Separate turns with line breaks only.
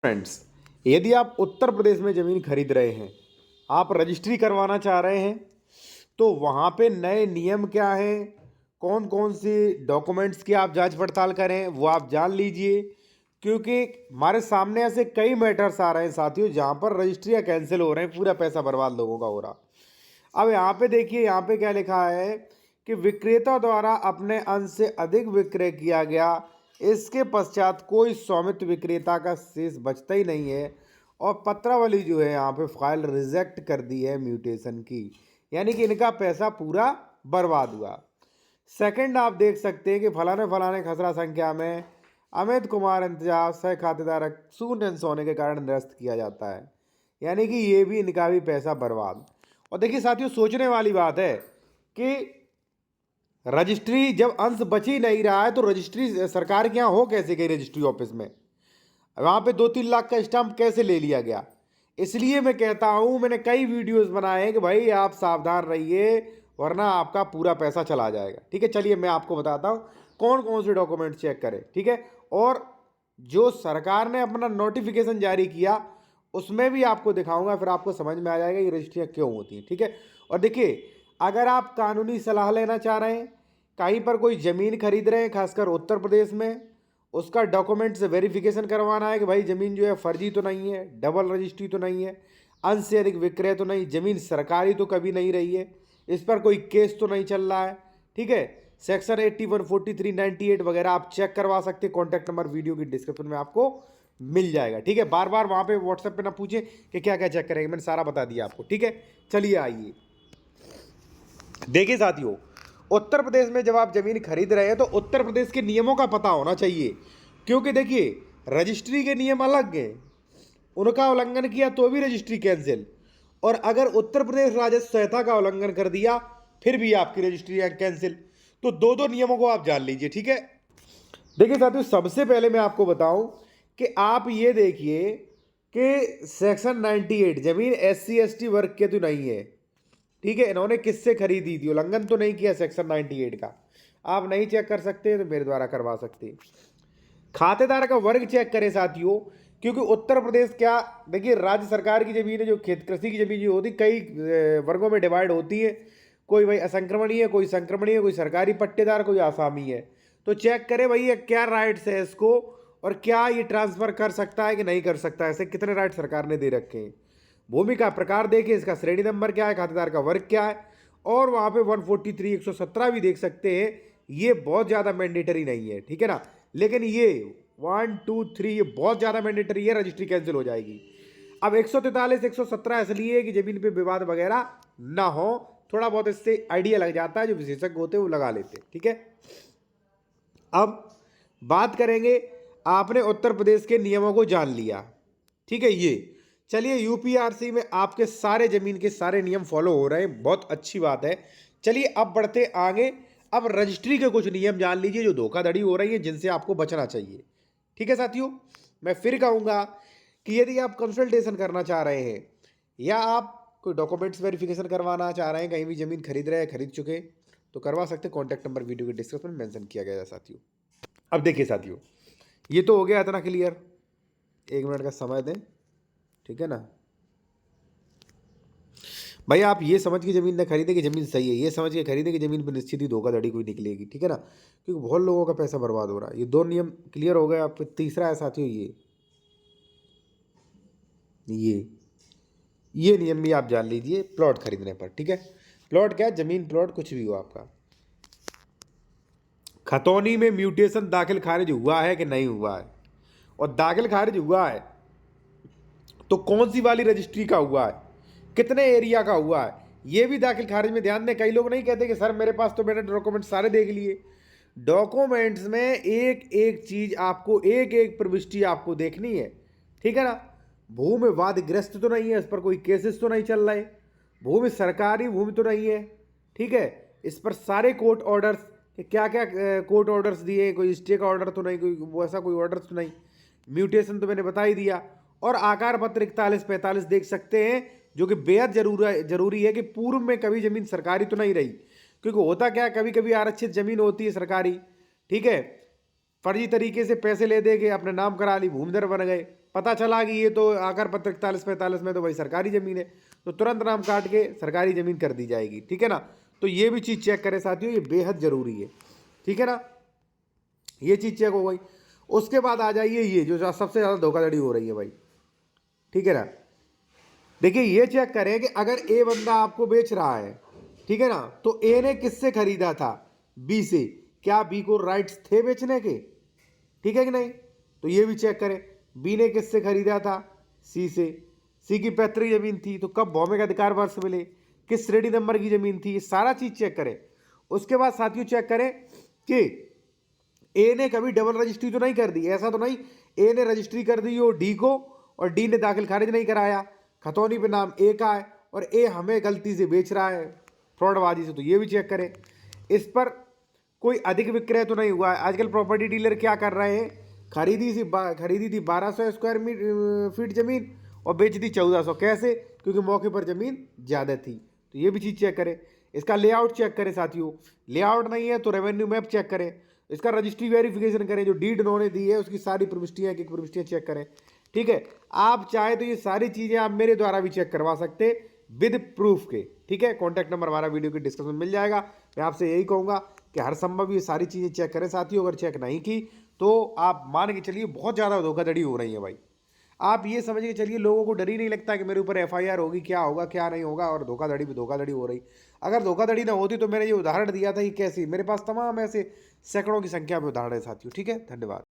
Friends, यदि आप उत्तर प्रदेश में ज़मीन खरीद रहे हैं, आप रजिस्ट्री करवाना चाह रहे हैं, तो वहाँ पे नए नियम क्या हैं, कौन कौन से डॉक्यूमेंट्स की आप जांच पड़ताल करें, वो आप जान लीजिए। क्योंकि हमारे सामने ऐसे कई मैटर्स आ रहे हैं साथियों, जहाँ पर रजिस्ट्रियाँ कैंसिल हो रहे हैं, पूरा पैसा बर्बाद लोगों का हो रहा। अब यहाँ पे देखिए, यहाँ पे क्या लिखा है कि विक्रेता द्वारा अपने अंश से अधिक विक्रय किया गया, इसके पश्चात कोई स्वामित्व विक्रेता का शेष बचता ही नहीं है। और पत्रावली जो है यहाँ पे फाइल रिजेक्ट कर दी है म्यूटेशन की, यानी कि इनका पैसा पूरा बर्बाद हुआ। सेकंड आप देख सकते हैं कि फलाने फलाने खसरा संख्या में अमित कुमार इंतजाज सह खातेदार शून्य होने के कारण निरस्त किया जाता है, यानी कि ये भी इनका भी पैसा बर्बाद। और देखिए साथियों, सोचने वाली बात है कि रजिस्ट्री जब अंश बच ही नहीं रहा है तो रजिस्ट्री सरकार के यहाँ हो कैसे गई, रजिस्ट्री ऑफिस में वहाँ पे 2-3 लाख का स्टाम्प कैसे ले लिया गया। इसलिए मैं कहता हूँ, मैंने कई वीडियोस बनाए हैं कि भाई आप सावधान रहिए, वरना आपका पूरा पैसा चला जाएगा। ठीक है, चलिए मैं आपको बताता हूँ कौन कौन से डॉक्यूमेंट चेक करें। ठीक है, और जो सरकार ने अपना नोटिफिकेशन जारी किया उसमें भी आपको दिखाऊंगा, फिर आपको समझ में आ जाएगा ये रजिस्ट्रियाँ क्यों होती हैं। ठीक है, और देखिए, अगर आप कानूनी सलाह लेना चाह रहे हैं, कहीं पर कोई ज़मीन खरीद रहे हैं खासकर उत्तर प्रदेश में, उसका डॉक्यूमेंट से वेरिफिकेशन करवाना है कि भाई ज़मीन जो है फर्जी तो नहीं है, डबल रजिस्ट्री तो नहीं है, अंश से अधिक विक्रय तो नहीं, ज़मीन सरकारी तो कभी नहीं रही है, इस पर कोई केस तो नहीं चल रहा है। ठीक है, सेक्शन 81, 43, 98 वगैरह आप चेक करवा सकते हैं। कॉन्टैक्ट नंबर वीडियो की डिस्क्रिप्शन में आपको मिल जाएगा। ठीक है, बार बार वहाँ पे व्हाट्सएप पे ना पूछें कि क्या क्या चेक करेंगे, मैंने सारा बता दिया आपको। ठीक है, चलिए आइए देखिए साथियों, उत्तर प्रदेश में जब आप ज़मीन खरीद रहे हैं तो उत्तर प्रदेश के नियमों का पता होना चाहिए। क्योंकि देखिए, रजिस्ट्री के नियम अलग हैं, उनका उल्लंघन किया तो भी रजिस्ट्री कैंसिल, और अगर उत्तर प्रदेश राजस्व संहिता का उल्लंघन कर दिया फिर भी आपकी रजिस्ट्री कैंसिल। तो दो दो नियमों को आप जान लीजिए। ठीक है, देखिए साथियों, सबसे पहले मैं आपको बताऊं कि आप ये देखिए कि सेक्शन 98 जमीन SC ST वर्ग के तो नहीं है। ठीक है, इन्होंने किससे खरीदी थी, उल्लंघन तो नहीं किया सेक्शन 98 का। आप नहीं चेक कर सकते तो मेरे द्वारा करवा सकते हैं। खातेदार का वर्ग चेक करें साथियों, क्योंकि उत्तर प्रदेश क्या, देखिए, राज्य सरकार की जमीन है, जो खेत कृषि की जमीन जो होती कई वर्गों में डिवाइड होती है। कोई भाई असंक्रमणीय, कोई संक्रमणीय, कोई सरकारी पट्टेदार, कोई आसामी है। तो चेक करें भाई ये क्या राइट्स है इसको, और क्या ये ट्रांसफर कर सकता है कि नहीं कर सकता है, ऐसे कितने राइट सरकार ने दे रखे हैं। भूमि का प्रकार देखिए, इसका श्रेणी नंबर क्या है, खातेदार का वर्ग क्या है, और वहाँ पे 143, 117 भी देख सकते हैं। ये बहुत ज़्यादा मैंडेटरी नहीं है, ठीक है ना, लेकिन ये 1, 2, 3 ये बहुत ज़्यादा मैंडेटरी है, रजिस्ट्री कैंसिल हो जाएगी। अब 143, 117 इसलिए है कि जमीन पे विवाद वगैरह ना हो, थोड़ा बहुत इससे आइडिया लग जाता है, जो विशेषज्ञ होते हैं वो लगा लेते हैं। ठीक है, अब बात करेंगे, आपने उत्तर प्रदेश के नियमों को जान लिया। ठीक है, ये चलिए यूपीआरसी में आपके सारे जमीन के सारे नियम फॉलो हो रहे हैं, बहुत अच्छी बात है। चलिए अब बढ़ते आगे, अब रजिस्ट्री के कुछ नियम जान लीजिए जो धोखाधड़ी हो रही है, जिनसे आपको बचना चाहिए। ठीक है साथियों, मैं फिर कहूँगा कि यदि आप कंसल्टेशन करना चाह रहे हैं या आप कोई डॉक्यूमेंट्स वेरिफिकेशन करवाना चाह रहे हैं, कहीं भी ज़मीन खरीद रहे हैं, खरीद चुके, तो करवा सकते हैं। कॉन्टैक्ट नंबर वीडियो के डिस्क्रिप्शन में मेंशन किया गया है साथियों। अब देखिए साथियों, ये तो हो गया इतना क्लियर, 1 मिनट का समय दें। ठीक है ना भाई, आप ये समझ के ज़मीन ना खरीदे कि ज़मीन सही है, ये समझ के खरीदे कि ज़मीन पर निश्चित ही धोखाधड़ी कोई निकलेगी। ठीक है ना, क्योंकि बहुत लोगों का पैसा बर्बाद हो रहा है। ये 2 नियम क्लियर हो गए। आप तीसरा है साथियों, ये नियम भी आप जान लीजिए प्लॉट खरीदने पर। ठीक है, प्लॉट क्या, ज़मीन प्लॉट कुछ भी हो आपका, खतौनी में म्यूटेशन दाखिल खारिज हुआ है कि नहीं हुआ है, और दाखिल खारिज हुआ है तो कौन सी वाली रजिस्ट्री का हुआ है, कितने एरिया का हुआ है, ये भी दाखिल खारिज में ध्यान दें। कई लोग नहीं कहते कि सर मेरे पास तो मैंने डॉक्यूमेंट सारे देख लिए। डॉक्यूमेंट्स में एक एक चीज़ आपको, एक एक प्रविष्टि आपको देखनी है। ठीक है ना, भूमि वादग्रस्त तो नहीं है, इस पर कोई केसेस तो नहीं चल रहे, भूमि सरकारी भूमि तो नहीं है। ठीक है, इस पर सारे कोर्ट ऑर्डर्स, क्या क्या कोर्ट ऑर्डर्स दिए, कोई स्टे का ऑर्डर तो नहीं, कोई वैसा कोई ऑर्डर्स तो नहीं, म्यूटेशन तो मैंने बता ही दिया। और आकार पत्र 41-45 देख सकते हैं, जो कि बेहद जरूरी है कि पूर्व में कभी जमीन सरकारी तो नहीं रही। क्योंकि होता क्या है, कभी कभी आरक्षित जमीन होती है सरकारी, ठीक है, फर्जी तरीके से पैसे ले दे के अपने नाम करा ली, भूमिधर बन गए, पता चला कि ये तो आकर पत्र 41-45 में तो भाई सरकारी ज़मीन है, तो तुरंत नाम काट के सरकारी ज़मीन कर दी जाएगी। ठीक है ना, तो ये भी चीज़ चेक करें साथियों, ये बेहद ज़रूरी है। ठीक है ना, ये चीज़ चेक हो गई। उसके बाद आ जाइए ये जो सबसे ज़्यादा धोखाधड़ी हो रही है भाई। ठीक है ना, देखिए ये चेक करें कि अगर ए बंदा आपको बेच रहा है, ठीक है ना, तो ए ने किससे खरीदा था? बी से। क्या बी को राइट्स थे बेचने के? ठीक है कि नहीं? तो ये भी चेक करें। बी ने किससे खरीदा था? सी से। सी की पैतृक जमीन थी, तो कब भौमिक अधिकार वर्ष मिले, किस श्रेणी नंबर की जमीन थी, ये सारा चीज चेक करें। उसके बाद साथियों चेक करें कि ए ने कभी डबल रजिस्ट्री तो नहीं कर दी, ऐसा तो नहीं ए ने रजिस्ट्री कर दी हो डी को और डी ने दाखिल खारिज नहीं कराया, खतौनी पे नाम ए का है और ए हमें गलती से बेच रहा है फ्रॉडबाजी से, तो ये भी चेक करें। इस पर कोई अधिक विक्रय तो नहीं हुआ है। आजकल प्रॉपर्टी डीलर क्या कर रहे हैं, खरीदी थी 1200 स्क्वायर फीट जमीन और बेच दी 1400। कैसे? क्योंकि मौके पर जमीन ज़्यादा थी। तो ये भी चीज़ चेक करें। इसका लेआउट चेक करें साथियों, लेआउट नहीं है तो रेवेन्यू मैप चेक करें, इसका रजिस्ट्री वेरिफिकेशन करें, जो डीड उन्होंने दी है उसकी सारी प्रविष्टियाँ की प्रविष्टियाँ चेक करें। ठीक है, आप चाहे तो ये सारी चीज़ें आप मेरे द्वारा भी चेक करवा सकते विद प्रूफ के। ठीक है, कॉन्टैक्ट नंबर हमारा वीडियो के डिस्क्रिप्शन में मिल जाएगा। मैं आपसे यही कहूँगा कि हर संभव ये सारी चीज़ें चेक करें साथियों। अगर चेक नहीं की तो आप मान के चलिए बहुत ज़्यादा धोखाधड़ी हो रही है भाई। आप ये समझ के चलिए, लोगों को डर ही नहीं लगता कि मेरे ऊपर एफआईआर होगी, क्या होगा क्या नहीं होगा, और धोखाधड़ी पे धोखाधड़ी हो रही। अगर धोखाधड़ी ना होती तो मैंने ये उदाहरण दिया था कि कैसी, मेरे पास तमाम ऐसे सैकड़ों की संख्या में उदाहरण है साथियों। ठीक है, धन्यवाद।